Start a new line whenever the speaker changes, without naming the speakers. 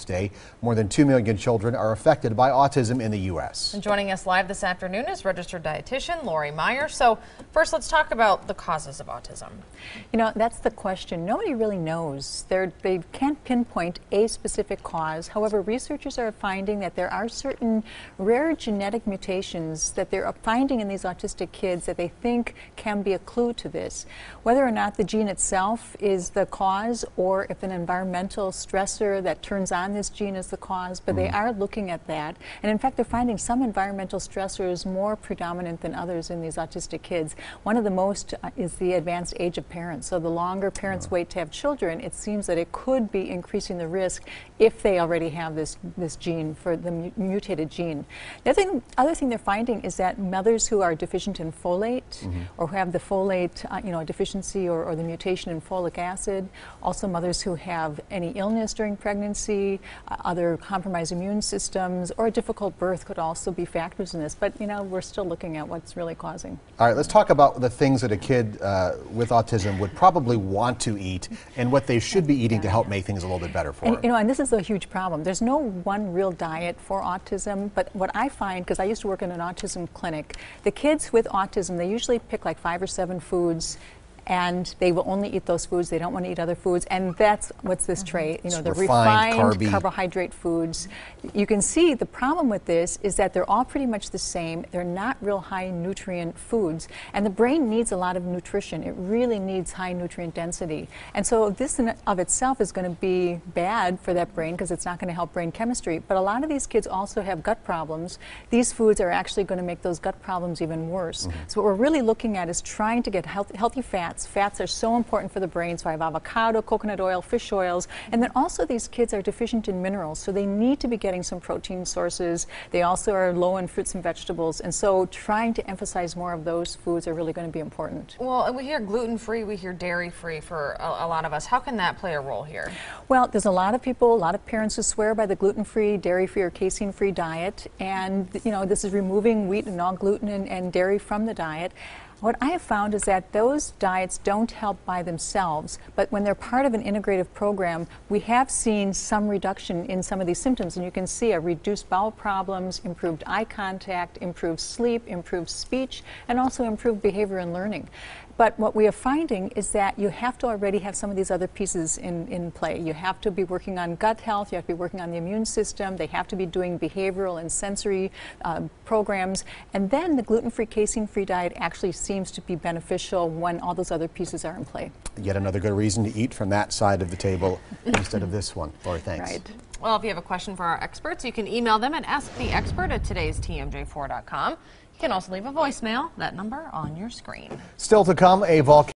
Day. More than 2 million children are affected by autism in the U.S.
And joining us live this afternoon is registered dietitian Lori Meyer. So first, let's talk about the causes of autism.
You know, that's the question. Nobody really knows. They can't pinpoint a specific cause. However, researchers are finding that there are certain rare genetic mutations that they're finding in these autistic kids that they think can be a clue to this. Whether or not the gene itself is the cause or if an environmental stressor that turns on this gene is the cause, but they are looking at that. And in fact, they're finding some environmental stressors more predominant than others in these autistic kids. One of the most is the advanced age of parents. So the longer parents wait to have children, it seems that it could be increasing the risk if they already have this gene, for the mutated gene. The other thing they're finding is that mothers who are deficient in folate or who have the folate deficiency or the mutation in folic acid, also mothers who have any illness during pregnancy, other compromised immune systems, or a difficult birth could also be factors in this. But, you know, we're still looking at what's really causing.
All right, let's talk about the things that a kid with autism would probably want to eat and what they should be eating to help make things a little bit better for them.
You know, and this is a huge problem. There's no one real diet for autism, but what I find, because I used to work in an autism clinic, the kids with autism, they usually pick like 5 or 7 foods, and they will only eat those foods. They don't want to eat other foods, and that's what's this tray. You know, the refined carbohydrate foods. You can see the problem with this is that they're all pretty much the same. They're not real high nutrient foods, and the brain needs a lot of nutrition. It really needs high nutrient density, and so this in of itself is going to be bad for that brain because it's not going to help brain chemistry. But a lot of these kids also have gut problems. These foods are actually going to make those gut problems even worse. So what we're really looking at is trying to get healthy fats. Fats are so important for the brain, so I have avocado, coconut oil, fish oils, and then also these kids are deficient in minerals, so they need to be getting some protein sources. They also are low in fruits and vegetables, and so trying to emphasize more of those foods are really going to be important.
Well, we hear gluten-free, we hear dairy-free for a lot of us. How can that play a role here? Well,
there's a lot of people, a lot of parents who swear by the gluten-free, dairy-free, or casein-free diet, and you know, this is removing wheat and all gluten and dairy from the diet. What I have found is that those diets don't help by themselves, but when they're part of an integrative program, we have seen some reduction in some of these symptoms, and you can see a reduced bowel problems, improved eye contact, improved sleep, improved speech, and also improved behavior and learning. But what we are finding is that you have to already have some of these other pieces in play. You have to be working on gut health, you have to be working on the immune system, they have to be doing behavioral and sensory programs, and then the gluten-free, casein-free diet actually seems to be beneficial when all those other pieces are in play.
Yet another good reason to eat from that side of the table instead of this one. Lori, thanks.
Right.
Well, if you have a question for our experts, you can email them at asktheexpert@todaystmj4.com. You can also leave a voicemail, that number on your screen.
Still to come, a volcano.